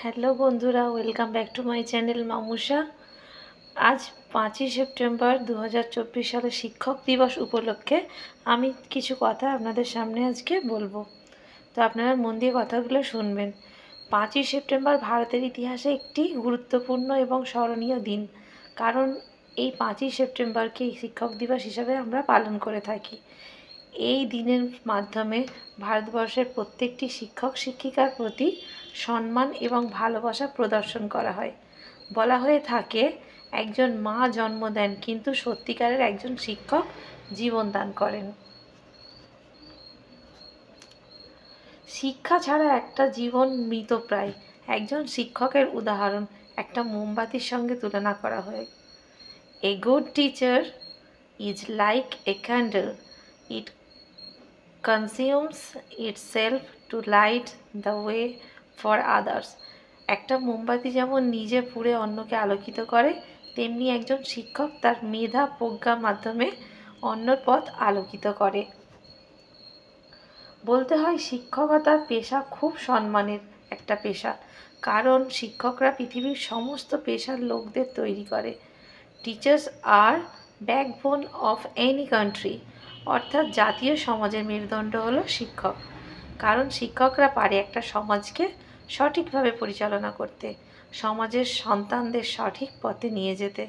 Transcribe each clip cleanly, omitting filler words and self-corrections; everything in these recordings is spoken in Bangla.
হ্যালো বন্ধুরা, welcome back to my channel মামুষা। আজ 5ই সেপ্টেম্বর 2024 সালে শিক্ষক দিবস উপলক্ষে আমি কিছু কথা আপনাদের সামনে আজকে বলবো। তো আপনারা মন দিয়ে কথাগুলো শুনবেন। 5ই সেপ্টেম্বর ভারতের ইতিহাসে একটি গুরুত্বপূর্ণ এবং স্মরণীয় দিন, কারণ এই 5ই সেপ্টেম্বরকে শিক্ষক দিবস হিসাবে আমরা পালন করে থাকি। এই দিনের মাধ্যমে ভারতবর্ষের প্রত্যেকটি শিক্ষক শিক্ষিকার প্রতি সম্মান এবং ভালোবাসা প্রদর্শন করা হয়। বলা হয়ে থাকে, একজন মা জন্ম দেন কিন্তু সত্যিকারের একজন শিক্ষক জীবন দান করেন। শিক্ষা ছাড়া একটা জীবন মৃতপ্রায়। একজন শিক্ষকের উদাহরণ একটা মোমবাতির সঙ্গে তুলনা করা হয়। A good teacher is like a candle, it consumes itself to light the way for others. একটা মোমবাতি যেমন নিজে পুড়ে অন্যকে আলোকিত করে, তেমনি একজন শিক্ষক তার মেধা প্রজ্ঞার মাধ্যমে অন্যর পথ আলোকিত করে। বলতে হয় শিক্ষকতার পেশা খুব সম্মানের একটা পেশা, কারণ শিক্ষকরা পৃথিবীর সমস্ত পেশার লোকদের তৈরি করে। Teachers are backbone of any country, অর্থাৎ জাতীয় সমাজের মেরুদণ্ড হলো শিক্ষক, কারণ শিক্ষকরা পারে একটা সমাজকে সঠিকভাবে পরিচালনা করতে, সমাজের সন্তানদের সঠিক পথে নিয়ে যেতে,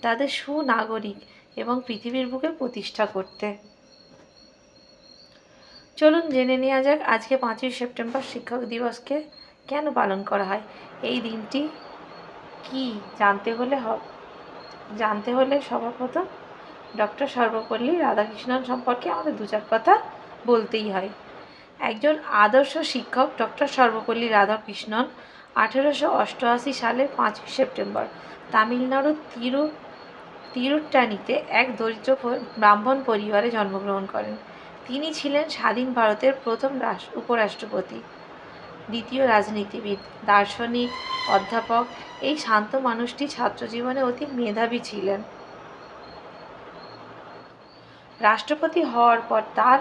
তাদের সুনাগরিক এবং পৃথিবীর বুকে প্রতিষ্ঠা করতে। চলুন জেনে নেওয়া যাক আজকে 5ই সেপ্টেম্বর শিক্ষক দিবসকে কেন পালন করা হয়। এই দিনটি কি জানতে হলে সর্বপ্রথম ডক্টর সর্বপল্লী রাধাকৃষ্ণন সম্পর্কে আমাদের দু চার কথা বলতেই হয়। একজন আদর্শ শিক্ষক ডক্টর সর্বপল্লী রাধাকৃষ্ণন 1888 সালের 5ই সেপ্টেম্বর তামিলনাড়ুর তিরুট্টানিতে এক দরিদ্র ব্রাহ্মণ পরিবারে জন্মগ্রহণ করেন। তিনি ছিলেন স্বাধীন ভারতের প্রথম উপরাষ্ট্রপতি, দ্বিতীয় রাজনীতিবিদ, দার্শনিক, অধ্যাপক। এই শান্ত মানুষটি ছাত্রজীবনে অতি মেধাবী ছিলেন। রাষ্ট্রপতি হওয়ার পর তার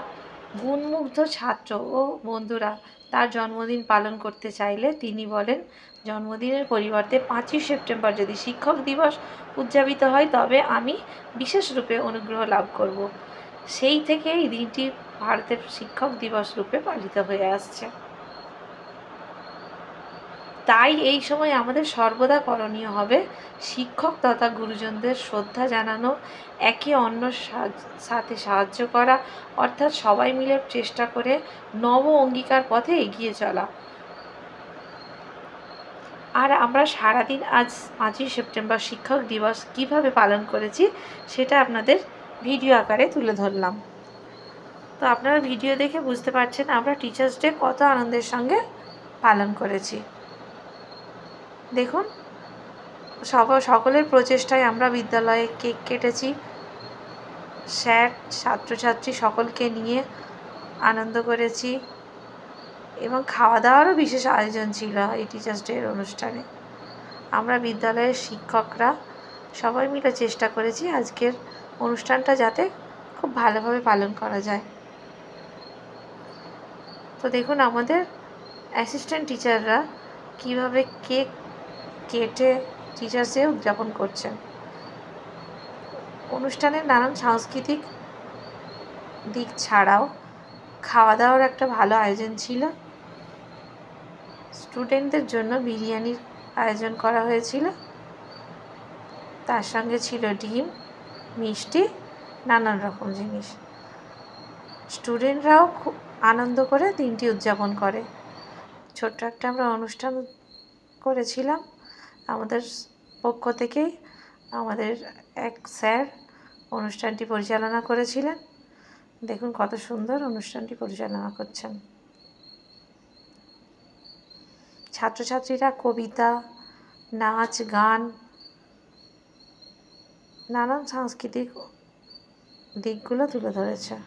গুণমুগ্ধ ছাত্র ও বন্ধুরা তার জন্মদিন পালন করতে চাইলে তিনি বলেন, জন্মদিনের পরিবর্তে 5ই সেপ্টেম্বর যদি শিক্ষক দিবস উদযাপিত হয় তবে আমি বিশেষ রূপে অনুগ্রহ লাভ করব। সেই থেকে এই দিনটি ভারতের শিক্ষক দিবস রূপে পালিত হয়ে আসছে। তাই এই সময় আমাদের সর্বদা করণীয় হবে শিক্ষক তথা গুরুজনদের শ্রদ্ধা জানানো, একে অন্যর সাথে সাহায্য করা, অর্থাৎ সবাই মিলে চেষ্টা করে নব অঙ্গীকার পথে এগিয়ে চলা। আর আমরা সারাদিন আজ 5ই সেপ্টেম্বর শিক্ষক দিবস কিভাবে পালন করেছি সেটা আপনাদের ভিডিও আকারে তুলে ধরলাম। তো আপনারা ভিডিও দেখে বুঝতে পারছেন আমরা টিচার্স ডে কত আনন্দের সঙ্গে পালন করেছি। দেখুন, সকলের প্রচেষ্টায় আমরা বিদ্যালয়ে কেক কেটেছি, স্যার ছাত্রছাত্রী সকলকে নিয়ে আনন্দ করেছি এবং খাওয়া দাওয়ারও বিশেষ আয়োজন ছিল এই টিচার্স ডের অনুষ্ঠানে। আমরা বিদ্যালয়ের শিক্ষকরা সবাই মিলে চেষ্টা করেছি আজকের অনুষ্ঠানটা যাতে খুব ভালোভাবে পালন করা যায়। তো দেখুন আমাদের অ্যাসিস্ট্যান্ট টিচাররা কীভাবে কেক কেটে টিচার্স ডে উদযাপন করছেন। অনুষ্ঠানের নানান সাংস্কৃতিক দিক ছাড়াও খাওয়া দাওয়ার একটা ভালো আয়োজন ছিল। স্টুডেন্টদের জন্য বিরিয়ানির আয়োজন করা হয়েছিল, তার সঙ্গে ছিল ডিম, মিষ্টি, নানান রকম জিনিস। স্টুডেন্টরাও খুব আনন্দ করে দিনটি উদযাপন করে। ছোট্ট একটা আমরা অনুষ্ঠান করেছিলাম আমাদের পক্ষ থেকেই। আমাদের এক স্যার অনুষ্ঠানটি পরিচালনা করেছিলেন। দেখুন কত সুন্দর অনুষ্ঠানটি পরিচালনা করছেন। ছাত্রছাত্রীরা কবিতা, নাচ, গান, নানান সাংস্কৃতিক দিকগুলো তুলে ধরেছে।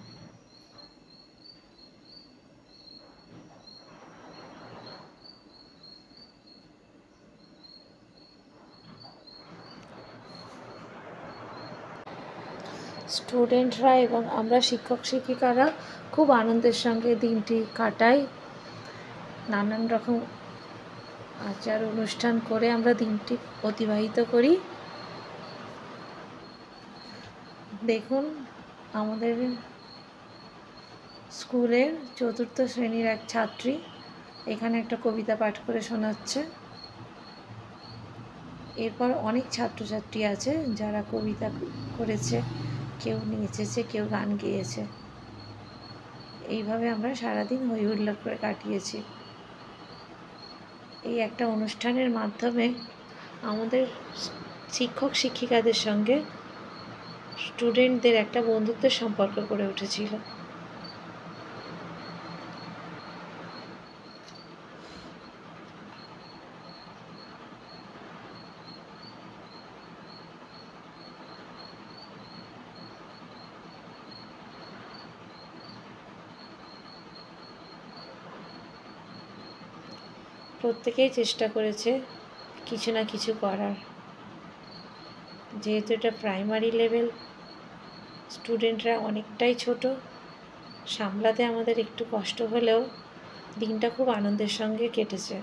স্টুডেন্টরা এবং আমরা শিক্ষক শিক্ষিকারা খুব আনন্দের সঙ্গে দিনটি কাটাই। নানান রকম আচার অনুষ্ঠান করে আমরা দিনটি অতিবাহিত করি। দেখুন, আমাদের স্কুলের 4র্থ শ্রেণীর এক ছাত্রী এখানে একটা কবিতা পাঠ করে শোনাচ্ছে। এরপর অনেক ছাত্রছাত্রী আছে যারা কবিতা করেছে, কেউ নেচেছে, কেউ গান গেয়েছে। এইভাবে আমরা সারাদিন হই হুল্লোড় করে কাটিয়েছি। এই একটা অনুষ্ঠানের মাধ্যমে আমাদের শিক্ষক শিক্ষিকাদের সঙ্গে স্টুডেন্টদের একটা বন্ধুত্বের সম্পর্ক গড়ে উঠেছিল। প্রত্যেকেই চেষ্টা করেছে কিছু না কিছু করার। যেহেতু এটা প্রাইমারি লেভেল, স্টুডেন্টরা অনেকটাই ছোট, সামলাতে আমাদের একটু কষ্ট হলেও দিনটা খুব আনন্দের সঙ্গে কেটেছে।